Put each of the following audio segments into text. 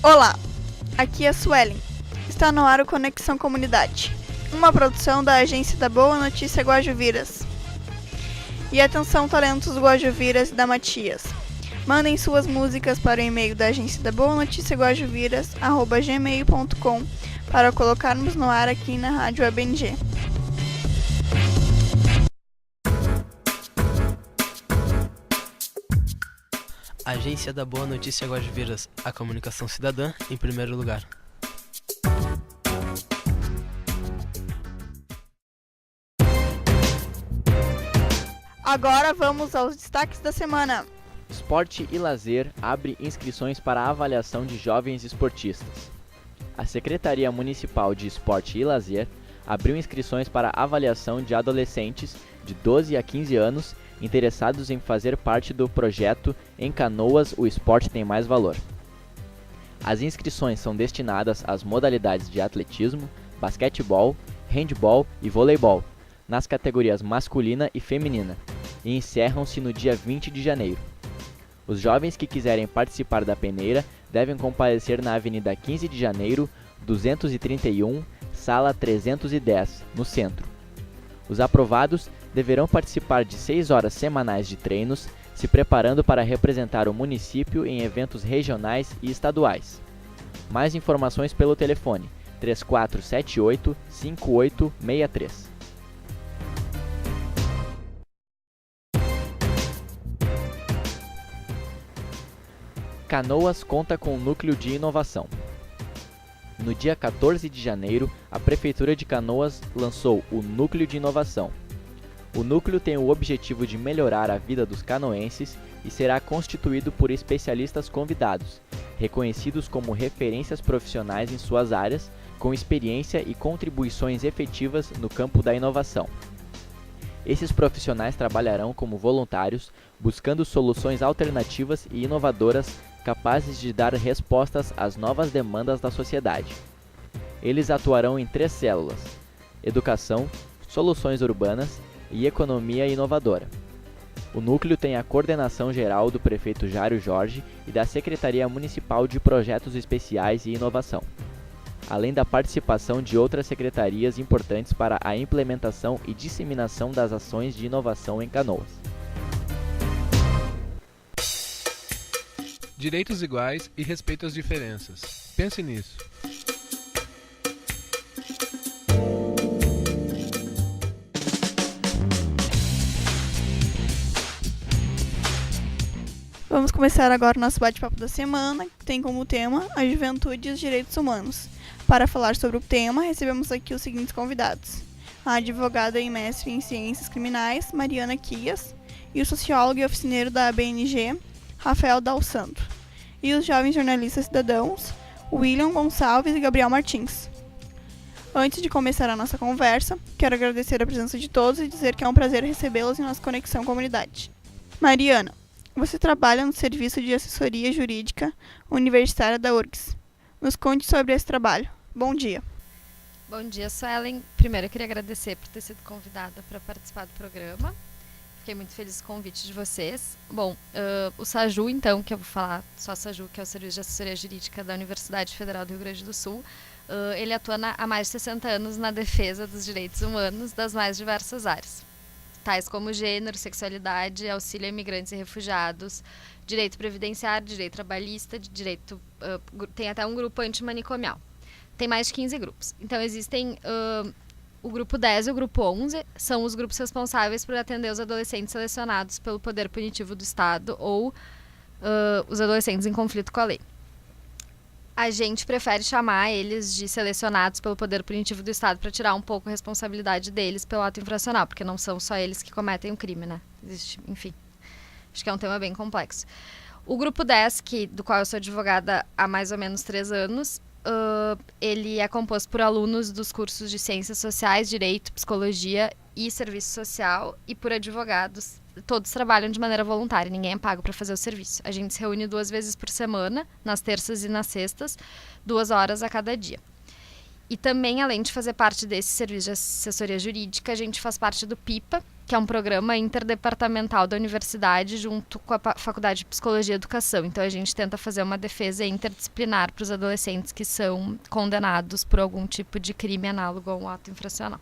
Olá, aqui é a Suelen. Está no ar o Conexão Comunidade, uma produção da agência da Boa Notícia Guajuviras. E atenção, talentos Guajuviras e da Matias. Mandem suas músicas para o e-mail da agência da Boa Notícia Guajuviras, @gmail.com, para colocarmos no ar aqui na Rádio ABNG. Agência da Boa Notícia Guajuviras, a comunicação cidadã em primeiro lugar. Agora vamos aos destaques da semana. Esporte e Lazer abre inscrições para a avaliação de jovens esportistas. A Secretaria Municipal de Esporte e Lazer abriu inscrições para a avaliação de adolescentes de 12 a 15 anos interessados em fazer parte do projeto Em Canoas, o esporte tem mais valor. As inscrições são destinadas às modalidades de atletismo, basquetebol, handebol e voleibol, nas categorias masculina e feminina, e encerram-se no dia 20 de janeiro. Os jovens que quiserem participar da peneira devem comparecer na Avenida 15 de Janeiro, 231, Sala 310, no centro. Os aprovados deverão participar de 6 horas semanais de treinos, se preparando para representar o município em eventos regionais e estaduais. Mais informações pelo telefone 3478-5863. Canoas conta com um núcleo de inovação. No dia 14 de janeiro, a Prefeitura de Canoas lançou o Núcleo de Inovação. O núcleo tem o objetivo de melhorar a vida dos canoenses e será constituído por especialistas convidados, reconhecidos como referências profissionais em suas áreas, com experiência e contribuições efetivas no campo da inovação. Esses profissionais trabalharão como voluntários, buscando soluções alternativas e inovadoras capazes de dar respostas às novas demandas da sociedade. Eles atuarão em 3 células: educação, soluções urbanas e economia inovadora. O núcleo tem a coordenação geral do prefeito Jário Jorge e da Secretaria Municipal de Projetos Especiais e Inovação, além da participação de outras secretarias importantes para a implementação e disseminação das ações de inovação em Canoas. Direitos iguais e respeito às diferenças. Pense nisso. Vamos começar agora o nosso bate-papo da semana, que tem como tema a juventude e os direitos humanos. Para falar sobre o tema, recebemos aqui os seguintes convidados: a advogada e mestre em ciências criminais, Mariana Quias, e o sociólogo e oficineiro da ABNG, Rafael Dal Santo, e os jovens jornalistas cidadãos, William Gonçalves e Gabriel Martins. Antes de começar a nossa conversa, quero agradecer a presença de todos e dizer que é um prazer recebê-los em nossa Conexão Comunidade. Mariana, você trabalha no Serviço de Assessoria Jurídica Universitária da URGS. Nos conte sobre esse trabalho. Bom dia. Bom dia, Suelen. Primeiro, eu queria agradecer por ter sido convidada para participar do programa. Fiquei muito feliz com o convite de vocês. Bom, o SAJU, então, que eu vou falar só SAJU, que é o Serviço de Assessoria Jurídica da Universidade Federal do Rio Grande do Sul, ele atua há mais de 60 anos na defesa dos direitos humanos das mais diversas áreas, tais como gênero, sexualidade, auxílio a imigrantes e refugiados, direito previdenciário, direito trabalhista, tem até um grupo antimanicomial. Tem mais de 15 grupos. Então, existem o grupo 10 e o grupo 11, são os grupos responsáveis por atender os adolescentes selecionados pelo Poder Punitivo do Estado ou os adolescentes em conflito com a lei. A gente prefere chamar eles de selecionados pelo Poder Punitivo do Estado para tirar um pouco a responsabilidade deles pelo ato infracional, porque não são só eles que cometem o crime, né? Enfim, acho que é um tema bem complexo. O grupo 10, do qual eu sou advogada há mais ou menos 3 anos, ele é composto por alunos dos cursos de Ciências Sociais, Direito, Psicologia e Serviço Social e por advogados. Todos trabalham de maneira voluntária, ninguém é pago para fazer o serviço. A gente se reúne 2 vezes por semana, nas terças e nas sextas, 2 horas a cada dia. E também, além de fazer parte desse serviço de assessoria jurídica, a gente faz parte do PIPA, que é um programa interdepartamental da universidade junto com a Faculdade de Psicologia e Educação. Então a gente tenta fazer uma defesa interdisciplinar para os adolescentes que são condenados por algum tipo de crime análogo a um ato infracional.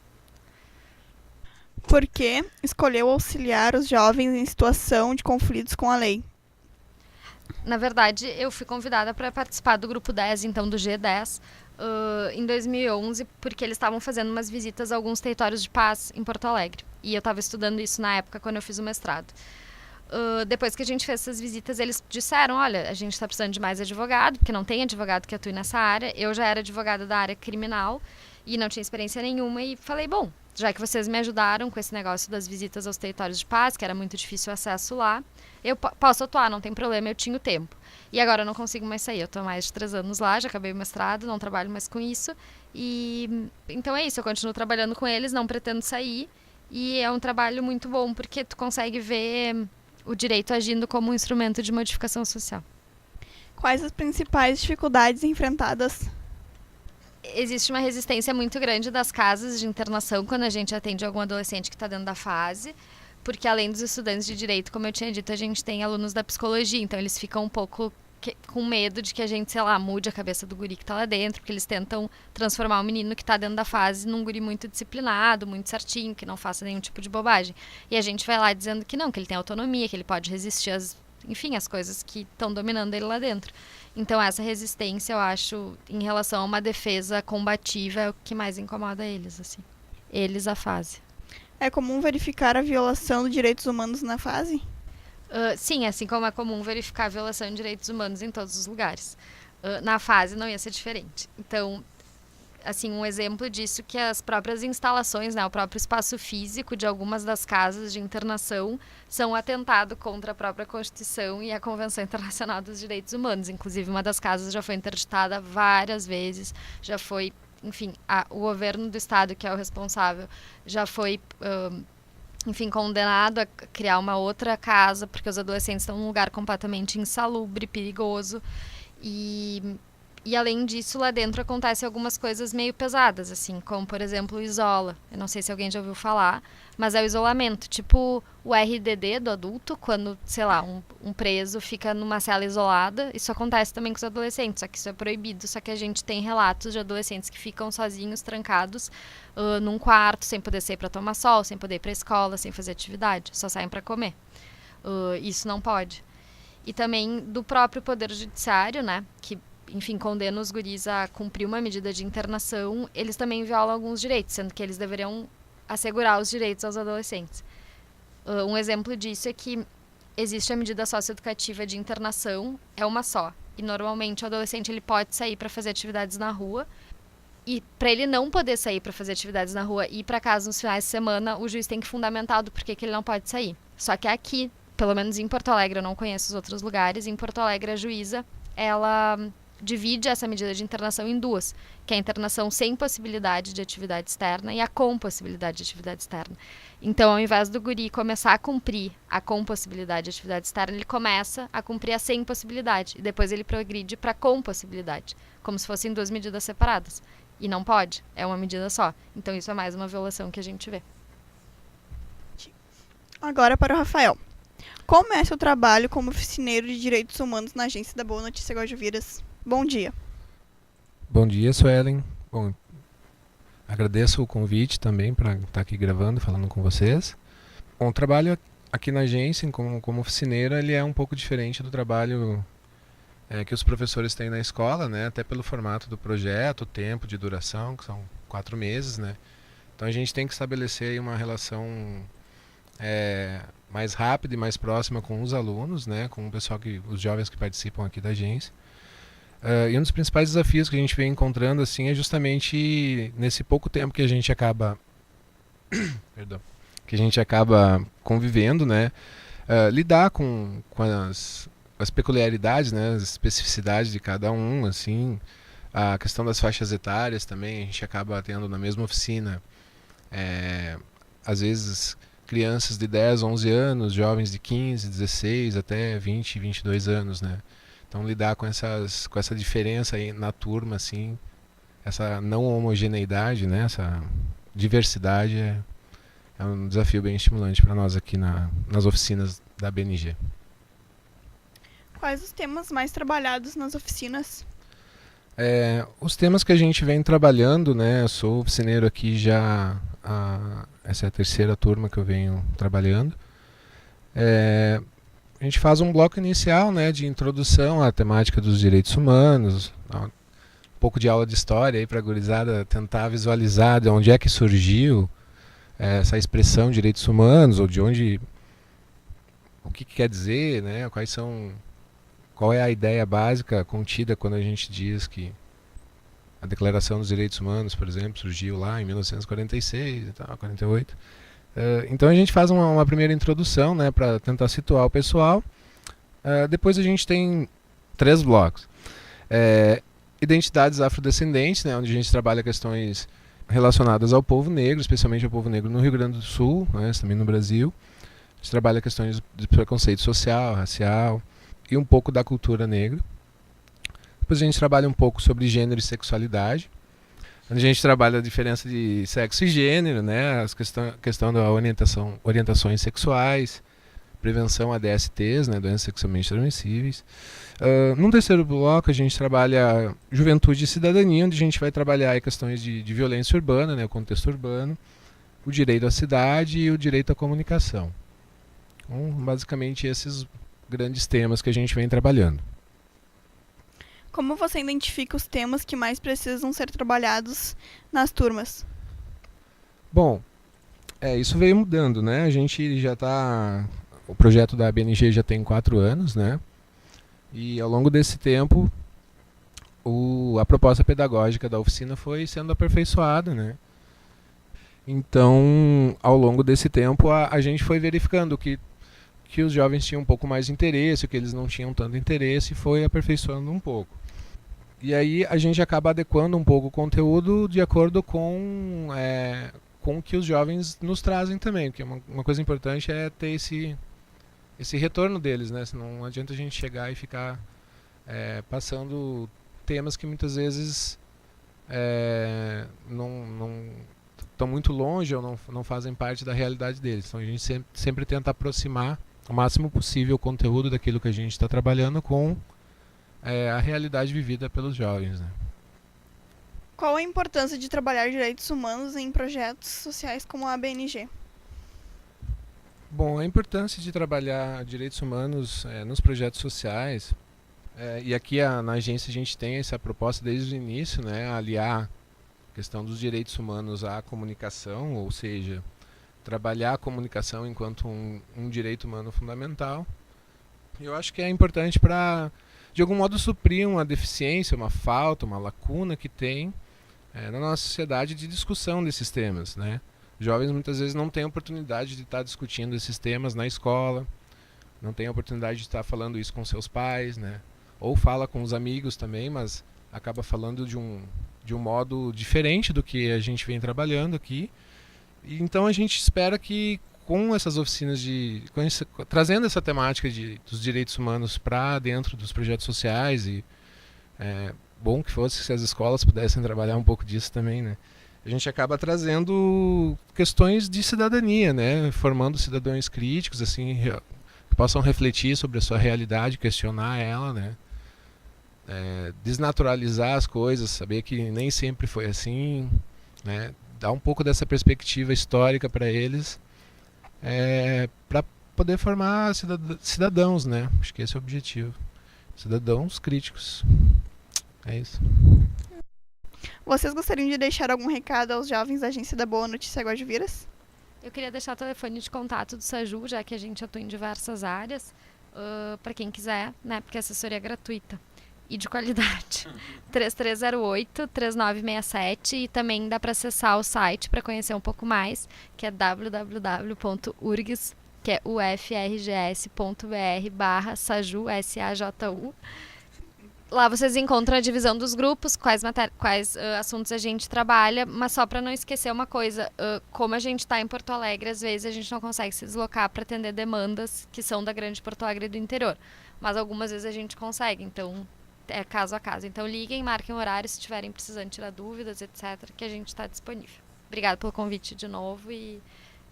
Por que escolheu auxiliar os jovens em situação de conflitos com a lei? Na verdade, eu fui convidada para participar do Grupo 10, então do G10, em 2011, porque eles estavam fazendo umas visitas a alguns territórios de paz em Porto Alegre. E eu estava estudando isso na época, quando eu fiz o mestrado. Depois que a gente fez essas visitas, eles disseram, olha, a gente está precisando de mais advogado, porque não tem advogado que atue nessa área. Eu já era advogada da área criminal e não tinha experiência nenhuma, e falei, bom, já que vocês me ajudaram com esse negócio das visitas aos territórios de paz, que era muito difícil o acesso lá, eu posso atuar, não tem problema, eu tinha o tempo. E agora eu não consigo mais sair, eu estou há mais de 3 anos lá, já acabei o mestrado, não trabalho mais com isso. E então é isso, eu continuo trabalhando com eles, não pretendo sair. E é um trabalho muito bom, porque tu consegue ver o direito agindo como um instrumento de modificação social. Quais as principais dificuldades enfrentadas? Existe uma resistência muito grande das casas de internação quando a gente atende algum adolescente que está dentro da fase, porque além dos estudantes de direito, como eu tinha dito, a gente tem alunos da psicologia, então eles ficam um pouco com medo de que a gente, sei lá, mude a cabeça do guri que está lá dentro, porque eles tentam transformar o menino que está dentro da fase num guri muito disciplinado, muito certinho, que não faça nenhum tipo de bobagem. E a gente vai lá dizendo que não, que ele tem autonomia, que ele pode resistir às coisas que estão dominando ele lá dentro. Então essa resistência, eu acho, em relação a uma defesa combativa, é o que mais incomoda eles, assim. Eles, a fase. É comum verificar a violação dos direitos humanos na fase? Sim, assim como é comum verificar a violação de direitos humanos em todos os lugares. Na fase não ia ser diferente. Então, assim, um exemplo disso que as próprias instalações, né, o próprio espaço físico de algumas das casas de internação são um atentado contra a própria Constituição e a Convenção Internacional dos Direitos Humanos. Inclusive, uma das casas já foi interditada várias vezes, já foi, enfim, o governo do estado, que é o responsável, já foi condenado a criar uma outra casa, porque os adolescentes estão num lugar completamente insalubre, perigoso. E além disso, lá dentro acontecem algumas coisas meio pesadas, assim, como, por exemplo, o Isola. Eu não sei se alguém já ouviu falar, mas é o isolamento. Tipo o RDD do adulto, quando, sei lá, um preso fica numa cela isolada. Isso acontece também com os adolescentes, só que isso é proibido. Só que a gente tem relatos de adolescentes que ficam sozinhos, trancados, num quarto, sem poder sair para tomar sol, sem poder ir para a escola, sem fazer atividade. Só saem para comer. Isso não pode. E também do próprio Poder Judiciário, né, que, enfim, condena os guris a cumprir uma medida de internação, eles também violam alguns direitos, sendo que eles deveriam assegurar os direitos aos adolescentes. Um exemplo disso é que existe a medida socioeducativa de internação, é uma só. E normalmente o adolescente ele pode sair para fazer atividades na rua. E para ele não poder sair para fazer atividades na rua e ir para casa nos finais de semana, o juiz tem que fundamentar do porquê que ele não pode sair. Só que aqui, pelo menos em Porto Alegre, eu não conheço os outros lugares, em Porto Alegre a juíza, ela divide essa medida de internação em duas, que é a internação sem possibilidade de atividade externa e a com possibilidade de atividade externa. Então, ao invés do guri começar a cumprir a com possibilidade de atividade externa, ele começa a cumprir a sem possibilidade, e depois ele progride para com possibilidade, como se fossem duas medidas separadas. E não pode, é uma medida só. Então, isso é mais uma violação que a gente vê. Agora para o Rafael. Como é seu trabalho como oficineiro de direitos humanos na agência da Boa Notícia Guajuviras? Bom dia. Bom dia, Suelen. Bom, agradeço o convite também para estar aqui gravando, falando com vocês. Bom, o trabalho aqui na agência, como oficineiro, ele é um pouco diferente do trabalho que os professores têm na escola, né? Até pelo formato do projeto, o tempo de duração, que são 4 meses, né? Então a gente tem que estabelecer aí uma relação mais rápida e mais próxima com os alunos, né? Com o pessoal os jovens que participam aqui da agência. E um dos principais desafios que a gente vem encontrando assim é justamente nesse pouco tempo que a gente acaba convivendo, né, lidar com as peculiaridades, né, as especificidades de cada um, assim, a questão das faixas etárias também, a gente acaba tendo na mesma oficina, às vezes crianças de 10, 11 anos, jovens de 15, 16 até 20, 22 anos, né. Então, lidar com essa diferença aí na turma, assim, essa não homogeneidade, né, essa diversidade é é um desafio bem estimulante para nós aqui nas oficinas da BNG. Quais os temas mais trabalhados nas oficinas? Os temas que a gente vem trabalhando, né? Eu sou oficineiro aqui já, essa é a terceira turma que eu venho trabalhando. A gente faz um bloco inicial, né, de introdução à temática dos direitos humanos, um pouco de aula de história aí para a gurizada tentar visualizar de onde é que surgiu essa expressão direitos humanos, ou de onde, o que quer dizer, né, qual é a ideia básica contida quando a gente diz que a Declaração dos Direitos Humanos, por exemplo, surgiu lá em 1946 e tal, 48. Então a gente faz uma primeira introdução, né, para tentar situar o pessoal. Depois a gente tem 3 blocos. Identidades afrodescendentes, né, onde a gente trabalha questões relacionadas ao povo negro, especialmente ao povo negro no Rio Grande do Sul, né, também no Brasil. A gente trabalha questões de preconceito social, racial e um pouco da cultura negra. Depois a gente trabalha um pouco sobre gênero e sexualidade. A gente trabalha a diferença de sexo e gênero, né, questão da orientações sexuais, prevenção a DSTs, né, doenças sexualmente transmissíveis. Num terceiro bloco a gente trabalha juventude e cidadania, onde a gente vai trabalhar aí questões de violência urbana, né, o contexto urbano, o direito à cidade e o direito à comunicação. Então, basicamente esses grandes temas que a gente vem trabalhando. Como você identifica os temas que mais precisam ser trabalhados nas turmas? Bom, isso veio mudando, né? A gente já o projeto da BNG já tem 4 anos, né? E ao longo desse tempo, a proposta pedagógica da oficina foi sendo aperfeiçoada, né? Então, ao longo desse tempo, a gente foi verificando que os jovens tinham um pouco mais de interesse, que eles não tinham tanto interesse, e foi aperfeiçoando um pouco. E aí a gente acaba adequando um pouco o conteúdo de acordo com o que os jovens nos trazem também, porque uma coisa importante é ter esse retorno deles, né? Senão não adianta a gente chegar e ficar passando temas que muitas vezes não estão muito longe ou não fazem parte da realidade deles. Então a gente sempre tenta aproximar o máximo possível o conteúdo daquilo que a gente está trabalhando com a realidade vivida pelos jovens, né? Qual a importância de trabalhar direitos humanos em projetos sociais como a BNG? Bom, a importância de trabalhar direitos humanos nos projetos sociais, e aqui na agência a gente tem essa proposta desde o início, né, aliar a questão dos direitos humanos à comunicação, ou seja, trabalhar a comunicação enquanto um direito humano fundamental. Eu acho que é importante para, de algum modo, suprir uma deficiência, uma falta, uma lacuna que tem na nossa sociedade de discussão desses temas, né? Jovens muitas vezes não têm oportunidade de estar discutindo esses temas na escola, não têm oportunidade de estar falando isso com seus pais, né? Ou fala com os amigos também, mas acaba falando de um modo diferente do que a gente vem trabalhando aqui. E então a gente espera que com essas oficinas trazendo essa temática dos direitos humanos para dentro dos projetos sociais, e bom que fosse se as escolas pudessem trabalhar um pouco disso também, né? A gente acaba trazendo questões de cidadania, né? Formando cidadãos críticos, assim, que possam refletir sobre a sua realidade, questionar ela, né? Desnaturalizar as coisas, saber que nem sempre foi assim, né? Dar um pouco dessa perspectiva histórica para eles, para poder formar cidadãos, né? Acho que esse é o objetivo. Cidadãos críticos. É isso. Vocês gostariam de deixar algum recado aos jovens da agência da Boa Notícia Guajiviras? Eu queria deixar o telefone de contato do SAJU, já que a gente atua em diversas áreas, para quem quiser, né? Porque a assessoria é gratuita e de qualidade. 3308-3967, e também dá para acessar o site para conhecer um pouco mais, que é www.urgs, que é ufrgs.br/SAJU, S-A-J-U. Lá vocês encontram a divisão dos grupos, quais assuntos a gente trabalha, mas só para não esquecer uma coisa, como a gente está em Porto Alegre, às vezes a gente não consegue se deslocar para atender demandas que são da grande Porto Alegre e do interior, mas algumas vezes a gente consegue, então é caso a caso. Então liguem, marquem horário se estiverem precisando tirar dúvidas, etc., que a gente está disponível. Obrigada pelo convite de novo e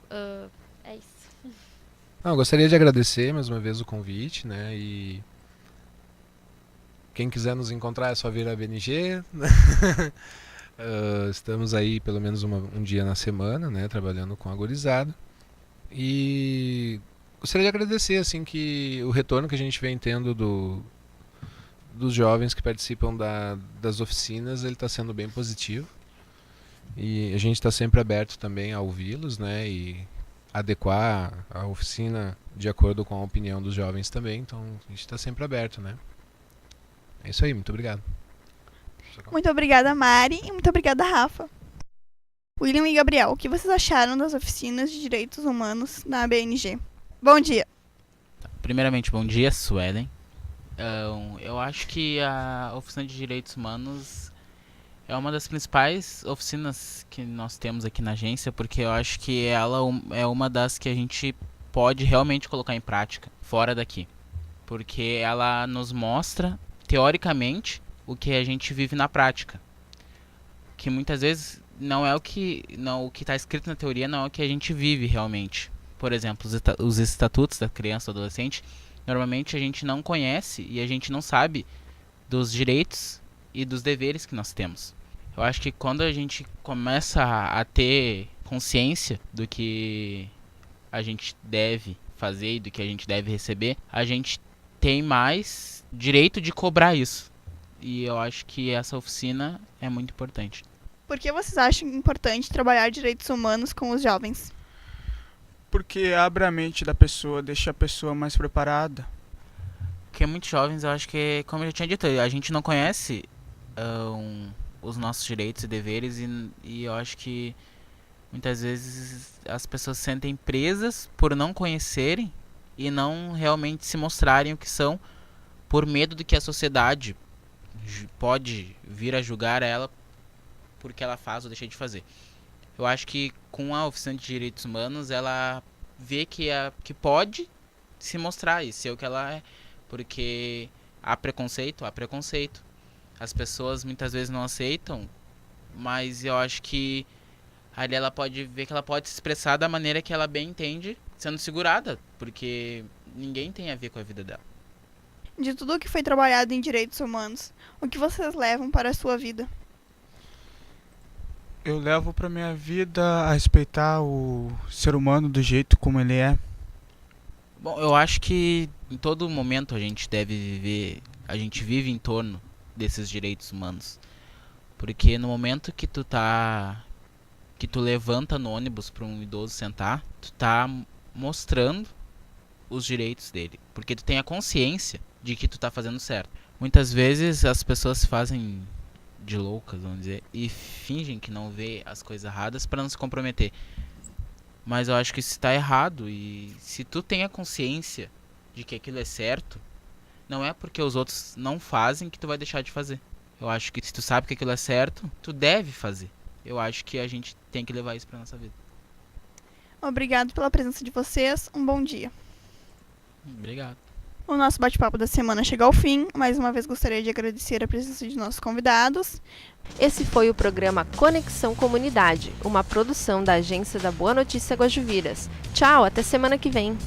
É isso. Não, eu gostaria de agradecer mais uma vez o convite, né? E quem quiser nos encontrar é só vir à BNG. Estamos aí pelo menos um dia na semana, né? Trabalhando com a gurizada. E gostaria de agradecer assim que o retorno que a gente vem tendo dos jovens que participam das oficinas, ele está sendo bem positivo. E a gente está sempre aberto também a ouvi-los, né? E adequar a oficina de acordo com a opinião dos jovens também. Então a gente está sempre aberto, né? É isso aí, muito obrigado. Muito obrigada, Mari, e muito obrigada, Rafa. William e Gabriel, o que vocês acharam das oficinas de direitos humanos na BNG? Bom dia. Primeiramente, bom dia, Suelen. Eu acho que a oficina de direitos humanos é uma das principais oficinas que nós temos aqui na agência, porque eu acho que ela é uma das que a gente pode realmente colocar em prática fora daqui. Porque ela nos mostra, teoricamente, o que a gente vive na prática. Que muitas vezes não é o que está escrito na teoria, não é o que a gente vive realmente. Por exemplo, os estatutos da criança ou adolescente, normalmente a gente não conhece e a gente não sabe dos direitos e dos deveres que nós temos. Eu acho que quando a gente começa a ter consciência do que a gente deve fazer e do que a gente deve receber, a gente tem mais direito de cobrar isso. E eu acho que essa oficina é muito importante. Por que vocês acham importante trabalhar direitos humanos com os jovens? Porque abre a mente da pessoa, deixa a pessoa mais preparada. Porque muitos jovens, eu acho que, como eu já tinha dito, a gente não conhece os nossos direitos e deveres e eu acho que muitas vezes as pessoas se sentem presas por não conhecerem e não realmente se mostrarem o que são por medo do que a sociedade pode vir a julgar ela porque ela faz ou deixa de fazer. Eu acho que com a oficina de direitos humanos ela vê que pode se mostrar e ser o que ela é, porque há preconceito. As pessoas muitas vezes não aceitam, mas eu acho que ali ela pode ver que ela pode se expressar da maneira que ela bem entende, sendo segurada, porque ninguém tem a ver com a vida dela. De tudo o que foi trabalhado em direitos humanos, o que vocês levam para a sua vida? Eu levo pra minha vida a respeitar o ser humano do jeito como ele é. Bom, eu acho que em todo momento a gente vive em torno desses direitos humanos. Porque no momento que tu levanta no ônibus para um idoso sentar, tu tá mostrando os direitos dele, porque tu tem a consciência de que tu tá fazendo certo. Muitas vezes as pessoas se fazem de loucas, vamos dizer, e fingem que não vê as coisas erradas para não se comprometer. Mas eu acho que isso está errado, e se tu tem a consciência de que aquilo é certo, não é porque os outros não fazem que tu vai deixar de fazer. Eu acho que se tu sabe que aquilo é certo, tu deve fazer. Eu acho que a gente tem que levar isso pra nossa vida. Obrigado pela presença de vocês, um bom dia. Obrigado. O nosso bate-papo da semana chega ao fim. Mais uma vez gostaria de agradecer a presença de nossos convidados. Esse foi o programa Conexão Comunidade, uma produção da Agência da Boa Notícia Guajuviras. Tchau, até semana que vem.